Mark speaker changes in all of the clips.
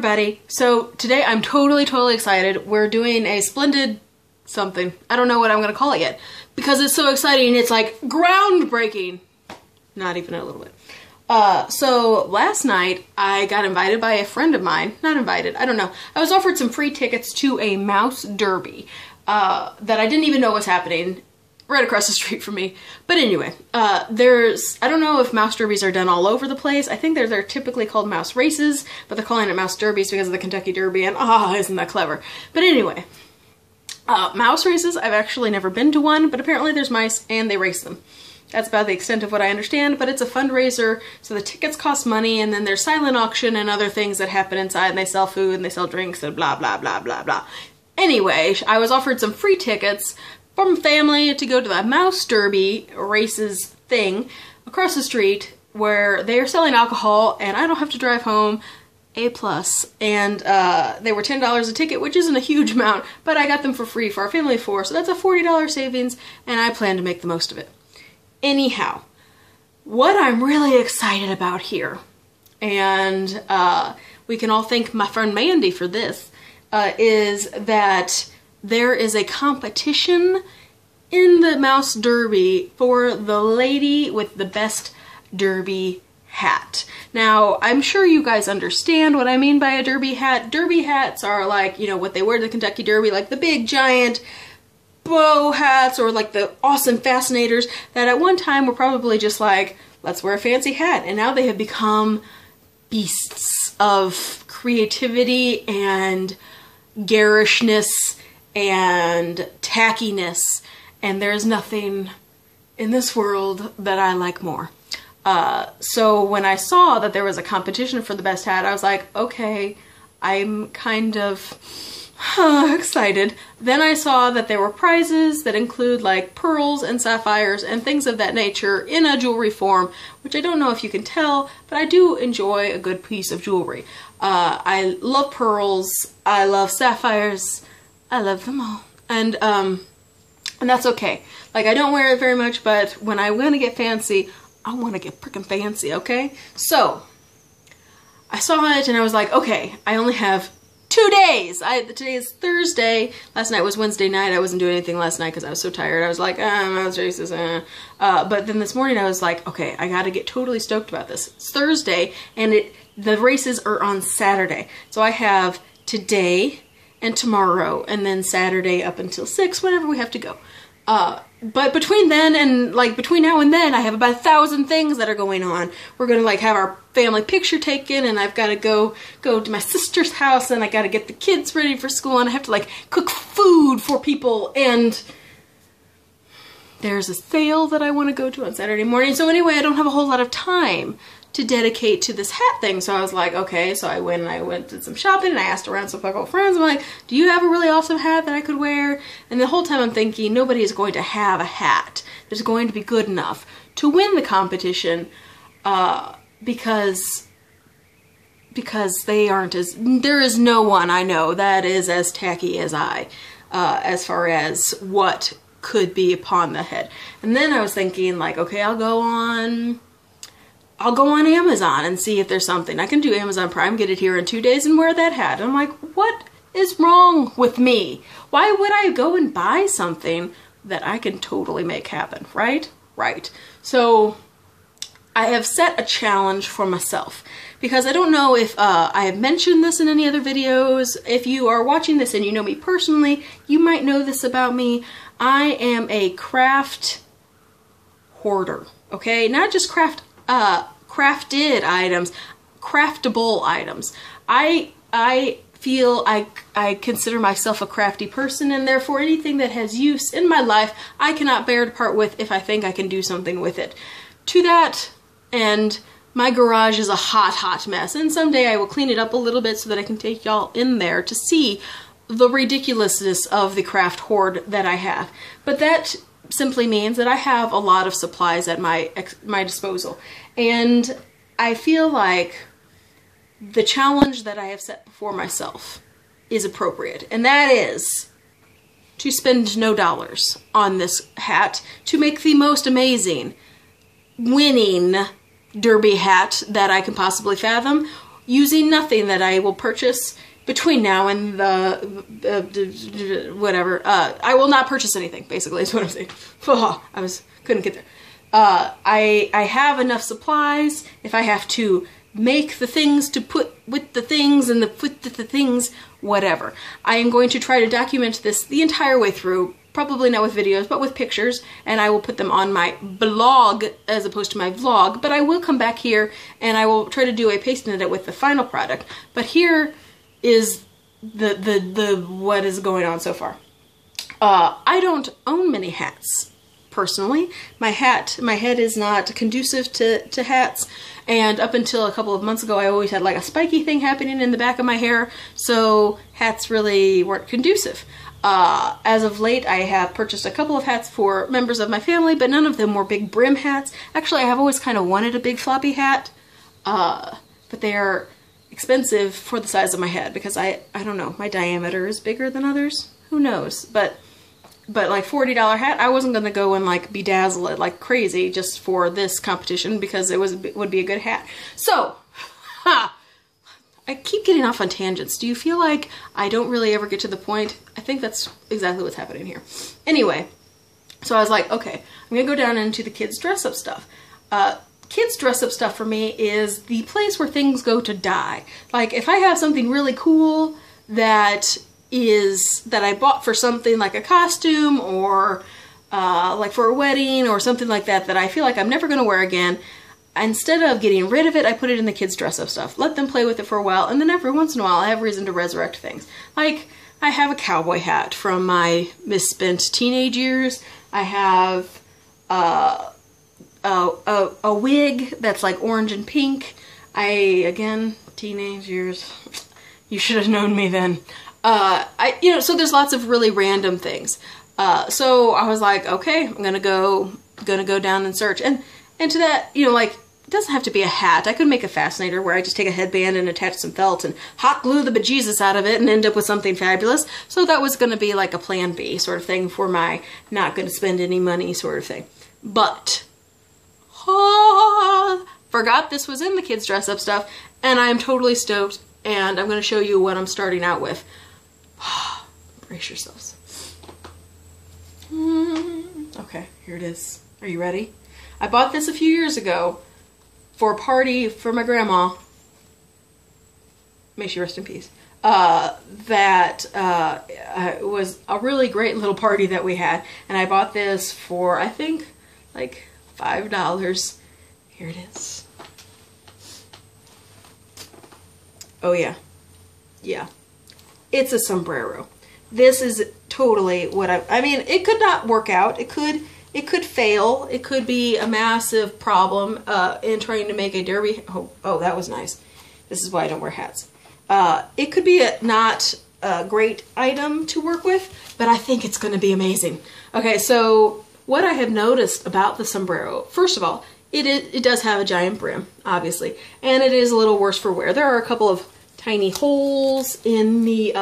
Speaker 1: everybody. So today I'm totally excited. We're doing a Splendid something. I don't know what I'm gonna call it yet because it's so exciting. It's like groundbreaking. Not even a little bit. So last night I got invited by a friend of mine. Not invited, I don't know. I was offered some free tickets to a mouse derby that I didn't even know was happening right across the street from me. But anyway, I don't know if mouse derbies are done all over the place. I think they're typically called mouse races, but they're calling it mouse derbies because of the Kentucky Derby, and isn't that clever. But anyway, mouse races, I've actually never been to one, but apparently there's mice and they race them. That's about the extent of what I understand, but it's a fundraiser, so the tickets cost money, and then there's silent auction and other things that happen inside, and they sell food and they sell drinks and blah blah blah blah blah. Anyway, I was offered some free tickets from family to go to the mouse derby races thing across the street where they are selling alcohol and I don't have to drive home. A+. And they were $10 a ticket, which isn't a huge amount, but I got them for free for our family of 4, so that's a $40 savings, and I plan to make the most of it. Anyhow, what I'm really excited about here, and we can all thank my friend Mandy for this, is that there is a competition in the mouse derby for the lady with the best derby hat. Now, I'm sure you guys understand what I mean by a derby hat. Derby hats are like, you know, what they wear to the Kentucky Derby, like the big giant bow hats or like the awesome fascinators that at one time were probably just like, let's wear a fancy hat. And now they have become beasts of creativity and garishness and tackiness, and there's nothing in this world that I like more. So when I saw that there was a competition for the best hat, I was like, okay, I'm kind of excited. Then I saw that there were prizes that include like pearls and sapphires and things of that nature in a jewelry form, which I don't know if you can tell, but I do enjoy a good piece of jewelry. I love pearls, I love sapphires, I love them all. And that's okay. Like, I don't wear it very much, but when I want to get fancy, I want to get freaking fancy, okay? So, I saw it and I was like, okay, I only have 2 days. Today is Thursday. Last night was Wednesday night. I wasn't doing anything last night because I was so tired. I was like, mouse races, but then this morning I was like, okay, I gotta get totally stoked about this. It's Thursday, and the races are on Saturday. So I have today and tomorrow, and then Saturday up until 6, whenever we have to go. But between then and, like, between now and then, I have about 1,000 things that are going on. We're gonna, like, have our family picture taken, and I've gotta go to my sister's house, and I gotta get the kids ready for school, and I have to, like, cook food for people, and there's a sale that I want to go to on Saturday morning. So anyway, I don't have a whole lot of time to dedicate to this hat thing. So I was like, okay, so I went to some shopping, and I asked around some couple friends. I'm like, do you have a really awesome hat that I could wear? And the whole time I'm thinking, nobody is going to have a hat that's going to be good enough to win the competition, because they aren't there is no one I know that is as tacky as I, as far as what could be upon the head. And then I was thinking, like, okay, I'll go on Amazon and see if there's something. I can do Amazon Prime, get it here in 2 days, and wear that hat. And I'm like, what is wrong with me? Why would I go and buy something that I can totally make happen, right? Right. So I have set a challenge for myself, because I don't know if I have mentioned this in any other videos. If you are watching this and you know me personally, you might know this about me. I am a craft hoarder, okay? Not just crafted items, craftable items. I feel I consider myself a crafty person, and therefore anything that has use in my life, I cannot bear to part with if I think I can do something with it. To that end, my garage is a hot mess, and someday I will clean it up a little bit so that I can take y'all in there to see the ridiculousness of the craft hoard that I have. But that simply means that I have a lot of supplies at my disposal. And I feel like the challenge that I have set before myself is appropriate. And that is to spend no dollars on this hat to make the most amazing, winning derby hat that I can possibly fathom, using nothing that I will purchase between now and the whatever. I will not purchase anything, basically, is what I'm saying. Couldn't get there. I have enough supplies. If I have to make the things to put with the things and put the things, whatever. I am going to try to document this the entire way through, probably not with videos, but with pictures, and I will put them on my blog as opposed to my vlog, but I will come back here and I will try to do a paste and edit with the final product. But here is the what is going on so far. I don't own many hats. Personally, my head is not conducive to hats, and up until a couple of months ago I always had like a spiky thing happening in the back of my hair, so hats really weren't conducive. As of late I have purchased a couple of hats for members of my family, but none of them were big brim hats. Actually, I have always kind of wanted a big floppy hat, but they are expensive for the size of my head because I don't know, my diameter is bigger than others. Who knows? But like $40 hat, I wasn't gonna go and like bedazzle it like crazy just for this competition because it would be a good hat. So, I keep getting off on tangents. Do you feel like I don't really ever get to the point? I think that's exactly what's happening here. Anyway, so I was like, okay, I'm gonna go down into the kids dress up stuff. Kids dress up stuff for me is the place where things go to die. Like if I have something really cool that I bought for something like a costume or like for a wedding or something like that I feel like I'm never going to wear again, instead of getting rid of it, I put it in the kids dress up stuff. Let them play with it for a while, and then every once in a while I have reason to resurrect things. Like I have a cowboy hat from my misspent teenage years. I have a wig that's like orange and pink. Again, teenage years. You should have known me then. So there's lots of really random things. So I was like, okay, I'm gonna go down and search. And to that, like, it doesn't have to be a hat. I could make a fascinator where I just take a headband and attach some felt and hot glue the bejesus out of it and end up with something fabulous. So that was gonna be like a plan B sort of thing for my not gonna spend any money sort of thing. But, forgot this was in the kids dress up stuff, and I'm totally stoked, and I'm gonna show you what I'm starting out with. Brace yourselves. Okay, here it is. Are you ready? I bought this a few years ago for a party for my grandma. May she rest in peace. That was a really great little party that we had, and I bought this for, I think, like $5. Here it is. Oh yeah. Yeah. It's a sombrero. This is totally what I mean, it could not work out. It could fail. It could be a massive problem in trying to make a derby. Oh, that was nice. This is why I don't wear hats. It could be not a great item to work with, but I think it's going to be amazing. Okay, so what I have noticed about the sombrero, first of all, it does have a giant brim, obviously, and it is a little worse for wear. There are a couple of tiny holes in the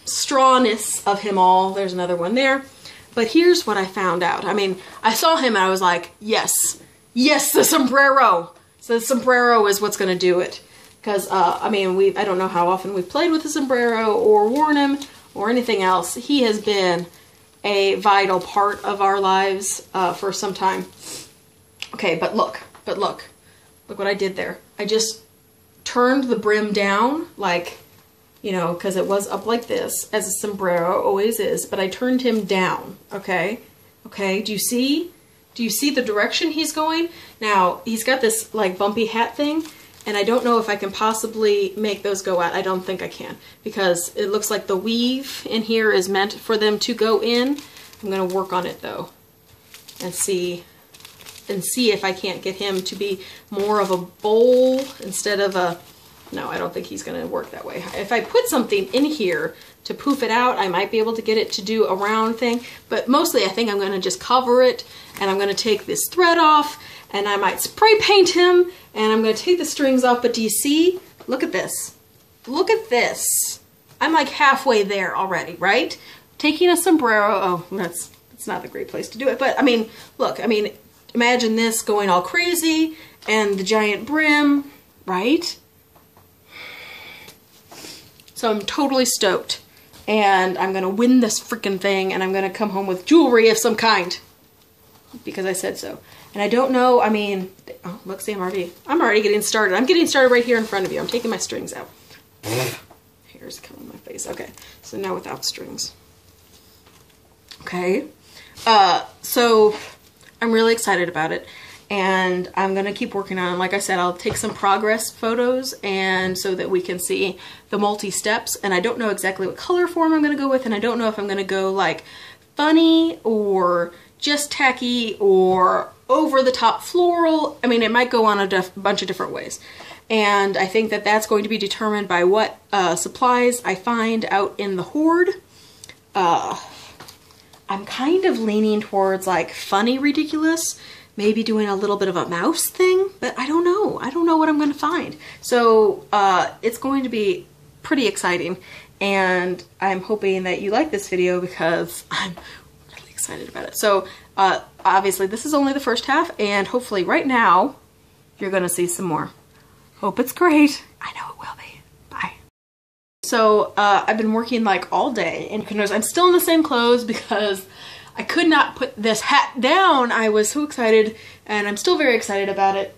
Speaker 1: strawness of him all. There's another one there. But here's what I found out. I mean, I saw him and I was like, yes, yes, the sombrero. So the sombrero is what's going to do it. Because, I mean, I don't know how often we've played with the sombrero or worn him or anything else. He has been a vital part of our lives for some time. Okay, but look what I did there. I just turned the brim down, like, because it was up like this, as a sombrero always is, but I turned him down, okay? Okay, do you see? Do you see the direction he's going? Now, he's got this, like, bumpy hat thing, and I don't know if I can possibly make those go out. I don't think I can, because it looks like the weave in here is meant for them to go in. I'm going to work on it, though, and see if I can't get him to be more of a bowl instead of a... No, I don't think he's going to work that way. If I put something in here to poof it out, I might be able to get it to do a round thing. But mostly I think I'm going to just cover it, and I'm going to take this thread off, and I might spray paint him, and I'm going to take the strings off. But do you see? Look at this. Look at this. I'm like halfway there already, right? Taking a sombrero. Oh, that's not the great place to do it. But I mean, look, I mean, imagine this going all crazy, and the giant brim. right? So I'm totally stoked. And I'm gonna win this freaking thing, and I'm gonna come home with jewelry of some kind. Because I said so. And I don't know, I mean, oh, look, see, I'm already getting started. I'm getting started right here in front of you. I'm taking my strings out. Hair's coming on my face. Okay, so now without strings. Okay, so I'm really excited about it. And I'm gonna keep working on it. Like I said, I'll take some progress photos and so that we can see the multi-steps. And I don't know exactly what color form I'm gonna go with, and I don't know if I'm gonna go like funny or just tacky or over the top floral. I mean, it might go on a bunch of different ways. And I think that that's going to be determined by what supplies I find out in the hoard. I'm kind of leaning towards like funny ridiculous. Maybe doing a little bit of a mouse thing, but I don't know. I don't know what I'm going to find. So it's going to be pretty exciting, and I'm hoping that you like this video because I'm really excited about it. So obviously this is only the first half, and hopefully right now you're going to see some more. Hope it's great. I know it will be. Bye. So I've been working like all day, and you can notice I'm still in the same clothes because I could not put this hat down. I was so excited, and I'm still very excited about it.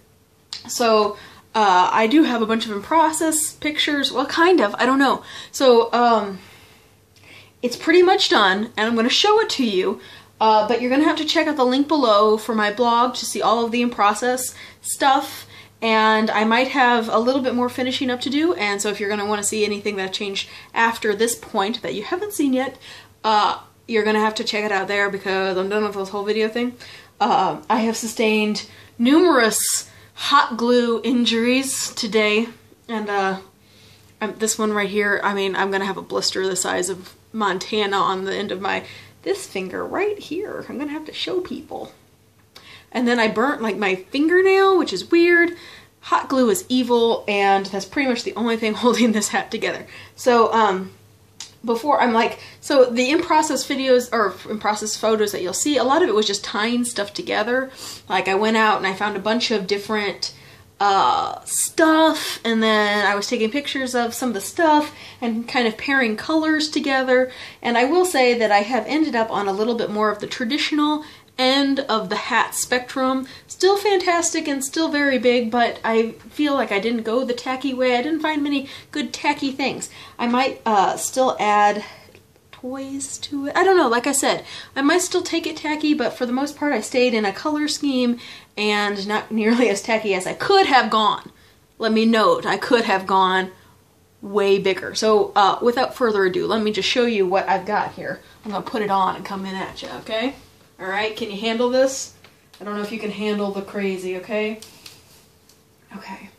Speaker 1: So I do have a bunch of in-process pictures. Well, kind of. I don't know. So it's pretty much done, and I'm going to show it to you. But you're going to have to check out the link below for my blog to see all of the in-process stuff. And I might have a little bit more finishing up to do. And so if you're going to want to see anything that changed after this point that you haven't seen yet, you're gonna have to check it out there because I'm done with this whole video thing. I have sustained numerous hot glue injuries today, and this one right here, I mean, I'm gonna have a blister the size of Montana on the end of this finger right here. I'm gonna have to show people. And then I burnt like my fingernail, which is weird. Hot glue is evil, and that's pretty much the only thing holding this hat together. So before I'm like, so the in-process videos or in-process photos that you'll see, a lot of it was just tying stuff together. Like I went out and I found a bunch of different stuff, and then I was taking pictures of some of the stuff and kind of pairing colors together. And I will say that I have ended up on a little bit more of the traditional end of the hat spectrum. Still fantastic and still very big, but I feel like I didn't go the tacky way. I didn't find many good tacky things. I might still add toys to it. I don't know, like I said, I might still take it tacky, but for the most part I stayed in a color scheme and not nearly as tacky as I could have gone. Let me note, I could have gone way bigger. So without further ado, let me just show you what I've got here. I'm gonna put it on and come in at you, okay? Alright, can you handle this? I don't know if you can handle the crazy, okay? Okay.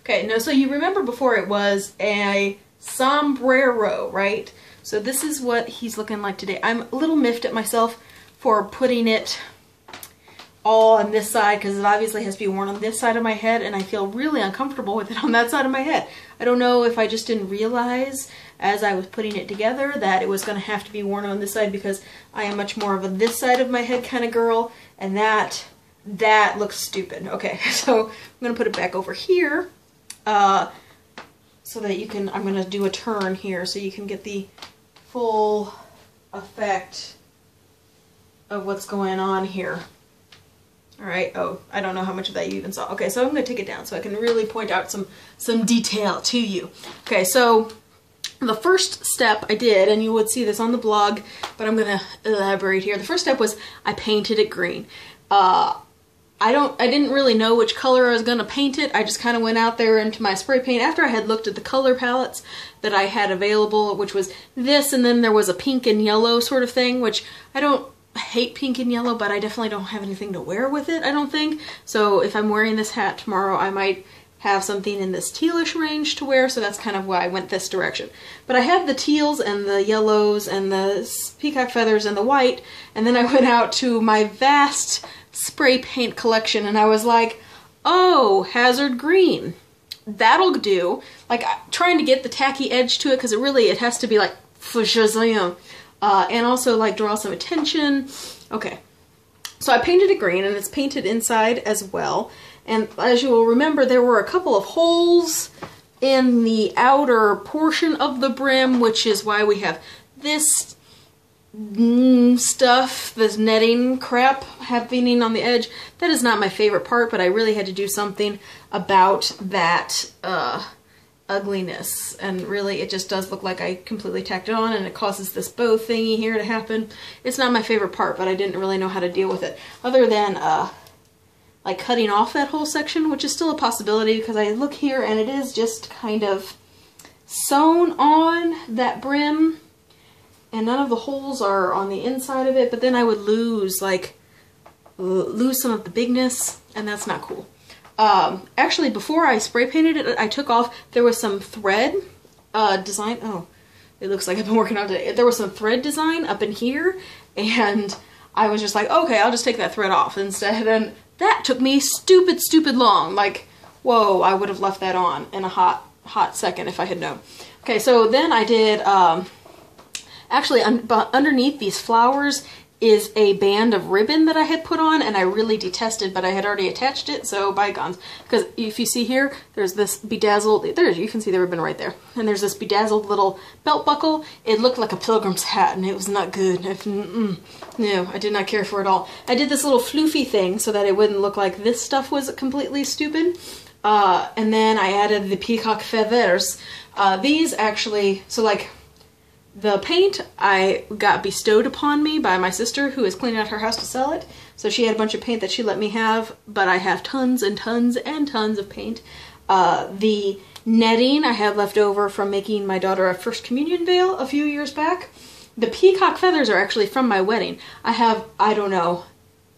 Speaker 1: Okay, no, so you remember before it was a sombrero, right? So this is what he's looking like today. I'm a little miffed at myself for putting it all on this side because it obviously has to be worn on this side of my head, and I feel really uncomfortable with it on that side of my head. I don't know if I just didn't realize as I was putting it together that it was going to have to be worn on this side because I am much more of a this side of my head kind of girl, and that looks stupid. Okay, so I'm going to put it back over here so that you can, I'm going to do a turn here so you can get the full effect of what's going on here. Alright, oh, I don't know how much of that you even saw. Okay, so I'm going to take it down so I can really point out some detail to you. Okay, so the first step I did, and you would see this on the blog, but I'm going to elaborate here. The first step was I painted it green. I didn't really know which color I was going to paint it. I just kind of went out there into my spray paint after I had looked at the color palettes that I had available, which was this, and then there was a pink and yellow sort of thing, which I don't hate pink and yellow, but I definitely don't have anything to wear with it, I don't think. So if I'm wearing this hat tomorrow, I might have something in this tealish range to wear, so that's kind of why I went this direction. But I had the teals and the yellows and the peacock feathers and the white, and then I went out to my vast spray paint collection and I was like, oh, hazard green. That'll do. Like, trying to get the tacky edge to it because it has to be like for Shazam. And also like draw some attention. Okay, So I painted it green, and it's painted inside as well. And as you will remember, there were a couple of holes in the outer portion of the brim, which is why we have this stuff, this netting crap happening on the edge. That is not my favorite part, but I really had to do something about that ugliness, and really it just does look like I completely tacked it on, and it causes this bow thingy here to happen. It's not my favorite part, but I didn't really know how to deal with it other than like cutting off that whole section, which is still a possibility because I look here and it is just kind of sewn on that brim, and none of the holes are on the inside of it, but then I would lose some of the bigness, and that's not cool. Actually, before I spray painted it, I took off, there was some thread design. Oh, it looks like I've been working on it today. There was some thread design up in here, and I was just like, okay, I'll just take that thread off instead. And that took me stupid long. Like, whoa, I would have left that on in a hot second if I had known. Okay, so then I did, actually underneath these flowers is a band of ribbon that I had put on, and I really detested, but I had already attached it, so bygones. Because if you see here, there's this bedazzled, you can see the ribbon right there, and there's this bedazzled little belt buckle. It looked like a pilgrim's hat, and it was not good. No, I did not care for it at all. I did this little floofy thing so that it wouldn't look like this stuff was completely stupid. And then I added the peacock feathers. These actually, so like, the paint I got bestowed upon me by my sister, who is cleaning out her house to sell it. So she had a bunch of paint that she let me have, but I have tons and tons and tons of paint. The netting I had left over from making my daughter a first communion veil a few years back. The peacock feathers are actually from my wedding. I have, I don't know,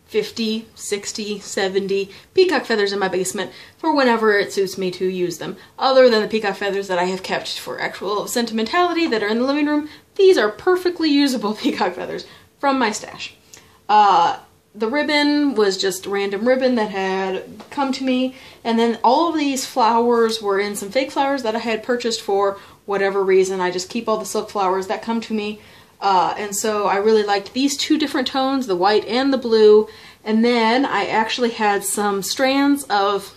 Speaker 1: 50, 60, 70 peacock feathers in my basement for whenever it suits me to use them. Other than the peacock feathers that I have kept for actual sentimentality that are in the living room, these are perfectly usable peacock feathers from my stash. The ribbon was just random ribbon that had come to me, and then all of these flowers were in some fake flowers that I had purchased for whatever reason. I just keep all the silk flowers that come to me. And so I really liked these two different tones, the white and the blue. And then I actually had some strands of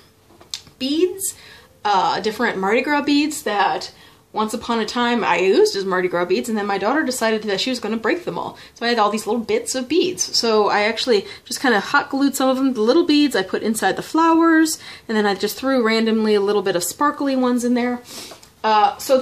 Speaker 1: beads, different Mardi Gras beads that once upon a time I used as Mardi Gras beads, and then my daughter decided that she was going to break them all. So I had all these little bits of beads. So I actually just kind of hot glued some of them, the little beads I put inside the flowers, and then I just threw randomly a little bit of sparkly ones in there. So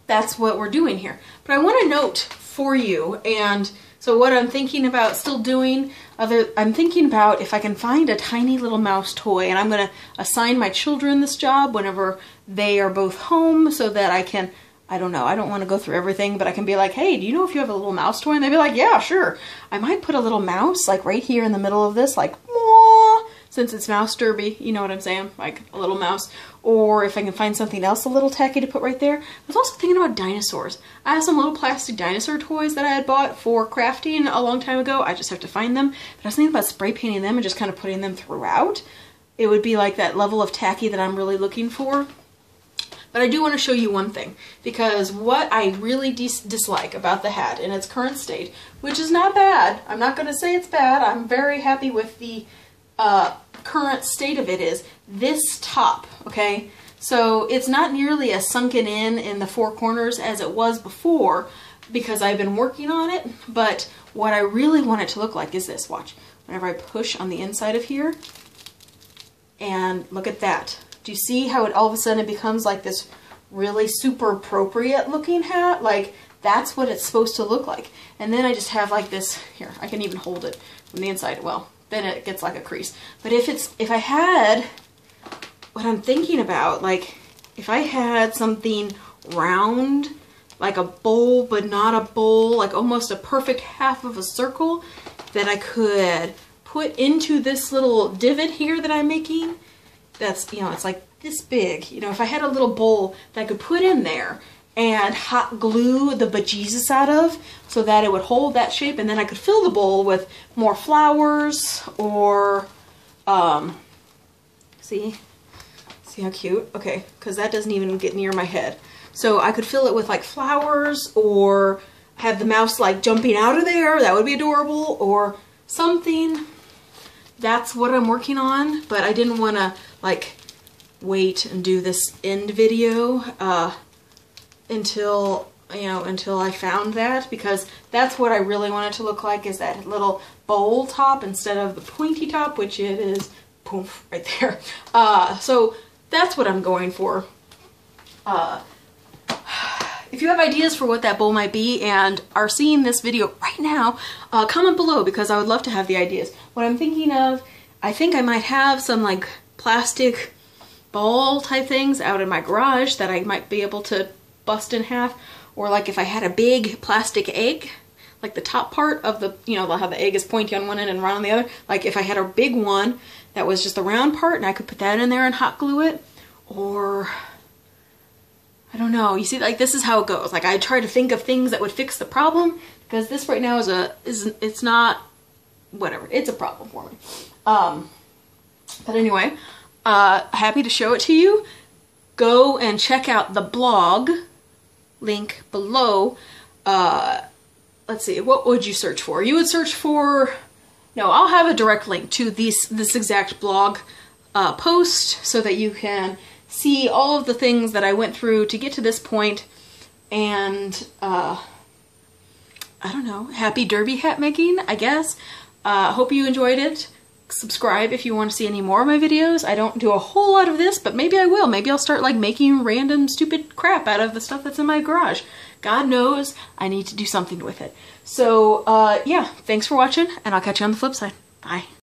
Speaker 1: that's what we're doing here. But I want to note for you, and so what I'm thinking about still doing, I'm thinking about if I can find a tiny little mouse toy, and I'm going to assign my children this job whenever they are both home so that I can, I don't know, I don't want to go through everything, but I can be like, hey, do you know if you have a little mouse toy? And they'd be like, yeah, sure. I might put a little mouse like right here in the middle of this, like, mwah, since it's Mouse Derby, you know what I'm saying? Like a little mouse. Or if I can find something else a little tacky to put right there. I was also thinking about dinosaurs. I have some little plastic dinosaur toys that I had bought for crafting a long time ago. I just have to find them. But I was thinking about spray painting them and just kind of putting them throughout. It would be like that level of tacky that I'm really looking for. But I do want to show you one thing, because what I really dislike about the hat in its current state, which is not bad, I'm not going to say it's bad, I'm very happy with the current state of it, is this top, okay? So it's not nearly as sunken in the four corners as it was before, because I've been working on it, but what I really want it to look like is this, watch. Whenever I push on the inside of here, and look at that. Do you see how it all of a sudden it becomes like this really super appropriate looking hat? Like, that's what it's supposed to look like. And then I just have like this, here, I can even hold it from the inside. Well, then it gets like a crease. But if I had, what I'm thinking about, like, if I had something round, like a bowl, but not a bowl, like almost a perfect half of a circle that I could put into this little divot here that I'm making, that's, you know, it's like this big. You know, if I had a little bowl that I could put in there and hot glue the bejesus out of so that it would hold that shape, and then I could fill the bowl with more flowers or, see how cute? Okay, because that doesn't even get near my head. So I could fill it with like flowers, or have the mouse like jumping out of there, that would be adorable, or something. That's what I'm working on, but I didn't want to like wait and do this end video until I found that, because that's what I really want it to look like, is that little bowl top instead of the pointy top, which it is, poof, right there. So that's what I'm going for. If you have ideas for what that bowl might be and are seeing this video right now, comment below, because I would love to have the ideas. What I'm thinking of, I think I might have some like plastic ball type things out in my garage that I might be able to bust in half. Or like if I had a big plastic egg, like the top part of the, you know, how the egg is pointy on one end and round on the other. Like if I had a big one that was just the round part and I could put that in there and hot glue it. Or, I don't know. You see, like this is how it goes. Like I try to think of things that would fix the problem, because this right now it's not, whatever. It's a problem for me. But anyway, happy to show it to you. Go and check out the blog. Link below. Let's see, what would you search for? You would search for, no, I'll have a direct link to this exact blog post, so that you can see all of the things that I went through to get to this point. And I don't know, happy derby hat making, I guess. Hope you enjoyed it. Subscribe if you want to see any more of my videos. I don't do a whole lot of this, but maybe I will. Maybe I'll start like making random stupid crap out of the stuff that's in my garage. God knows I need to do something with it. So yeah, thanks for watching, and I'll catch you on the flip side. Bye.